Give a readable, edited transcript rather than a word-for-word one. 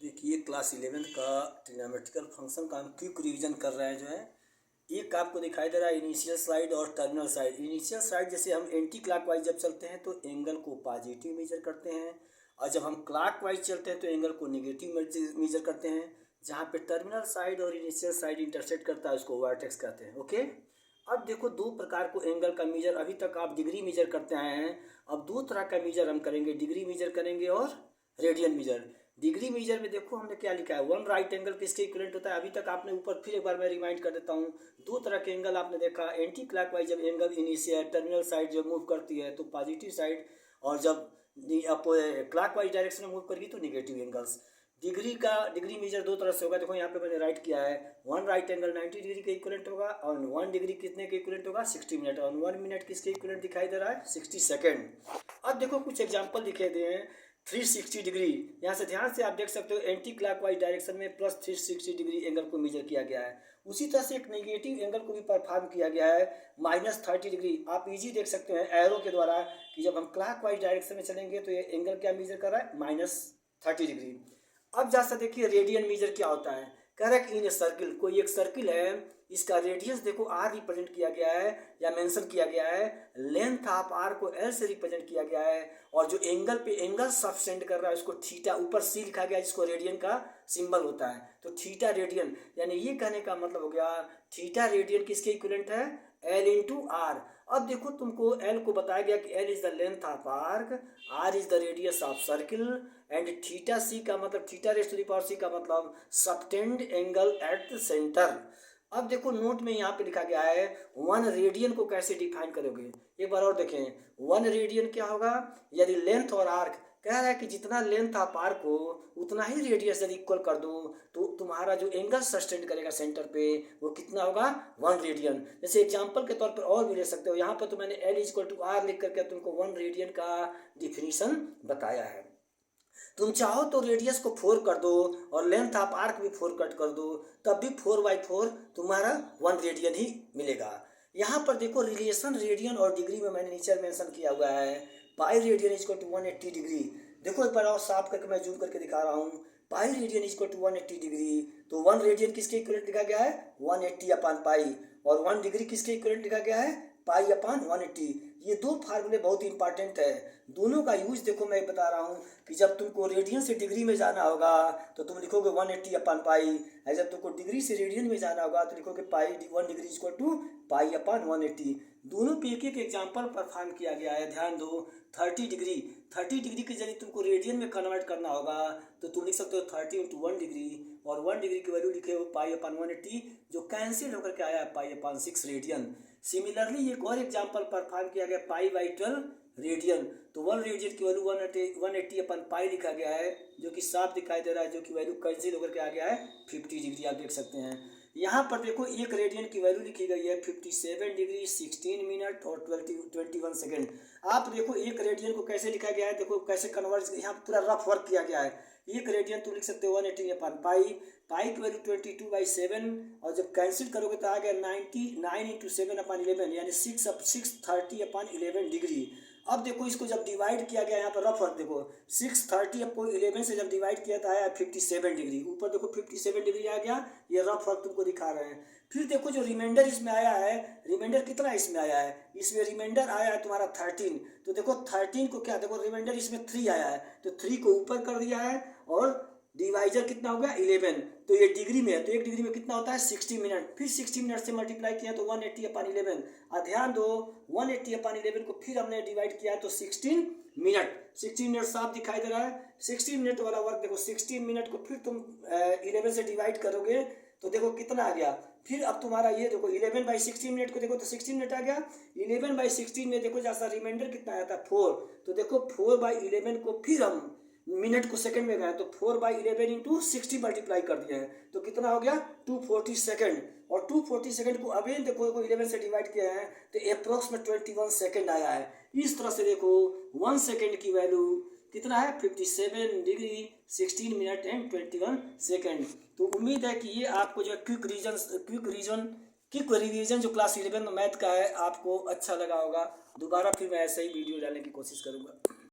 देखिए class 11th का trigonometrical function का हम क्विक रिवीजन कर रहे हैं जो है। एक आपको दिखाई दे रहा है इनिशियल साइड और टर्मिनल साइड। इनिशियल साइड जैसे हम एंटी क्लॉकवाइज जब चलते हैं तो एंगल को पॉजिटिव मेजर करते हैं, और जब हम क्लॉकवाइज चलते हैं तो एंगल को नेगेटिव मेजर करते हैं। जहाँ पे टर्मिनल साइड और इनिशियल साइड इंटरसेक्ट करता है उसको वर्टेक्स कहते हैं। ओके, अब देखो दो प्रकार को एंगल का मेजर, अभी तक आप डिग्री मेजर करते आए हैं, अब दो तरह का मेजर हम करेंगे, डिग्री मेजर करेंगे और रेडियन मेजर। डिग्री मेजर में देखो हमने क्या लिखा है, वन राइट एंगल किसके इक्विवेलेंट होता है। अभी तक आपने ऊपर फिर एक बार मैं रिमाइंड कर देता हूँ, दो तरह के एंगल आपने देखा, एंटी क्लॉकवाइज जब एंगल इनिशियल टर्मिनल साइड जब मूव करती है तो पॉजिटिव साइड, और जब क्लॉकवाइज डायरेक्शन में मूव करेगी तो निगेटिव एंगल्स। डिग्री मेजर दो तरह से होगा। देखो यहाँ पे मैंने राइट किया है, वन राइट एंगल 90 डिग्री के इक्विवेलेंट होगा, और वन डिग्री कितने के इक्विवेलेंट होगा, 60 मिनट, और 1 मिनट किसके इक्विवेलेंट दिखाई दे रहा है, 60 सेकेंड। अब देखो कुछ एग्जाम्पल दिखे दिए हैं। 360 डिग्री, यहाँ से ध्यान से आप देख सकते हो एंटी क्लॉकवाइज डायरेक्शन में प्लस 360 डिग्री एंगल को मेजर किया गया है। उसी तरह से एक नेगेटिव एंगल को भी परफॉर्म किया गया है, -30 डिग्री। आप इजी देख सकते हैं एरो के द्वारा कि जब हम क्लॉकवाइज डायरेक्शन में चलेंगे तो ये एंगल क्या मेजर कर रहा है, -30 डिग्री। अब जैसा देखिए रेडियन मेजर क्या होता है, कह रहा है कि इन सर्किल, कोई एक सर्किल है, इसका रेडियस देखो आर रिप्रेजेंट किया गया है या मेंशन किया गया है, लेंथ ऑफ आर को एल से रिप्रेजेंट किया गया है, और जो एंगल पे एंगल सबसेंड कर रहा है उसको थीटा, ऊपर सी लिखा गया है जिसको रेडियन का सिंबल होता है, तो थीटा रेडियन। यानी ये कहने का मतलब हो गया थीटा रेडियन किसके इक्विवेलेंट है, एल इंटू आर। अब देखो तुमको एल को बताया गया कि L is the length of arc, R is the radius of circle, and theta C का मतलब theta raise to the power C का मतलब subtend angle at the centre. अब देखो नोट में यहाँ पे लिखा गया है वन रेडियन को कैसे डिफाइन करोगे, एक बार और देखें। वन रेडियन क्या होगा, यदि लेंथ और आर्क, कह रहा है कि जितना लेंथ ऑफ आर्क हो उतना ही रेडियस यदि इक्वल कर दो तो तुम्हारा जो एंगल सस्टेंड करेगा सेंटर पे वो कितना होगा, 1 रेडियन। जैसे एग्जांपल के तौर पर और भी ले सकते हो, यहाँ पर तो मैंने एल इक्वल टू आर लिख करके तुमको 1 रेडियन का डिफिनीशन बताया है। तुम चाहो तो रेडियस को 4 कर दो और लेंथ ऑफ आर्क भी 4 कट कर दो, तब भी 4/4 तुम्हारा 1 रेडियन ही मिलेगा। यहाँ पर देखो रिलेशन रेडियन और डिग्री में मैंने नीचे मेंशन किया हुआ है, pi radian is equal to 180 degree. देखो एक बार और साफ करके मैं जूम करके दिखा रहा हूँ, pi radian is equal to 180 degree, तो 1 रेडियन किसके इक्विवेलेंट लिखा गया है, 180/पाई, और 1 डिग्री किसके इक्विवेलेंट लिखा गया है, पाई/180। ये दो फार्मूले बहुत इंपॉर्टेंट है, दोनों का यूज देखो मैं बता रहा हूँ कि जब तुमको रेडियन से डिग्री में जाना होगा तो तुम लिखोगे 180/पाई, और जब तुमको डिग्री से रेडियन में जाना होगा तो लिखोगे पाई 1 डिग्री इक्वल टू पाई/180। दोनों पे एक एक एग्जाम्पल परफॉर्म किया गया है, ध्यान दो। 30 डिग्री के जरिए तुमको रेडियन में कन्वर्ट करना होगा तो तुम लिख सकते हो 30 × 1 डिग्री, और 1 डिग्री की वैल्यू लिखे हो पाई/180 जो कैंसिल होकर के आया है पाई/6 रेडियन। सिमिलरली एक और एग्जाम्पल परफॉर्म किया गया पाई/12 रेडियन, तो 1 रेडियन की वैल्यू 180/पाई लिखा गया है जो कि साफ दिखाई दे रहा है, जो कि वैल्यू कैंसिल होकर के आ गया है 50 डिग्री। आप देख सकते हैं यहाँ पर देखो एक रेडियन की वैल्यू लिखी गई है 57 डिग्री 16 मिनट और 21 सेकेंड। आप देखो एक रेडियन को कैसे लिखा गया है, देखो कैसे कन्वर्ट, यहाँ पूरा रफ वर्क किया गया है। एक रेडियन तुम लिख सकते हो 180/पाई, पाई की वैल्यू 22/7, और जब कैंसिल करोगे तो आ गया 99 × 7/11 यानी 630/11 डिग्री। अब देखो इसको जब डिवाइड किया गया, यहाँ पर रफ वर्क देखो, 630/11 से जब डिवाइड किया तो आया 57 डिग्री, ऊपर देखो 57 डिग्री आ गया, ये रफ वर्क तुमको दिखा रहे हैं। फिर देखो जो रिमाइंडर इसमें आया है, रिमाइंडर कितना इसमें आया है, इसमें रिमाइंडर आया है तुम्हारा 13, तो देखो 13 को क्या, देखो रिमाइंडर इसमें 3 आया है तो 3 को ऊपर कर दिया है, और डिवाइजर कितना हो गया 11, तो ये डिग्री में है तो 1 डिग्री में कितना होता है 60 मिनट, फिर 60 मिनट से मल्टीप्लाई किया तो 180/11। और ध्यान दो 180/11 को फिर हमने डिवाइड किया तो 16 मिनट, 16 मिनट साफ दिखाई दे रहा है। 16 मिनट वाला वर्क देखो, 16 मिनट को फिर तुम 11 से डिवाइड करोगे तो देखो कितना आ गया, फिर अब तुम्हारा ये देखो 11/16 मिनट को देखो तो 16 मिनट आ गया, 11/16 में देखो जैसा रिमाइंडर कितना आया था 4, तो देखो 4/11 को फिर हम मिनट को सेकंड में गए तो 4/11 × 60 मल्टीप्लाई कर दिया है तो कितना हो गया 240 सेकंड, और 240 सेकंड को अगेन देखो 11 से डिवाइड किया है तो अप्रोक्स में 21 सेकंड आया है। इस तरह से देखो 1 सेकंड की वैल्यू कितना है 57 डिग्री 16 मिनट एंड 21 सेकंड। तो उम्मीद है कि ये आपको जो क्विक रिवीजन जो क्लास 11 मैथ का है आपको अच्छा लगा होगा। दोबारा फिर मैं ऐसे ही वीडियो डालने की कोशिश करूँगा।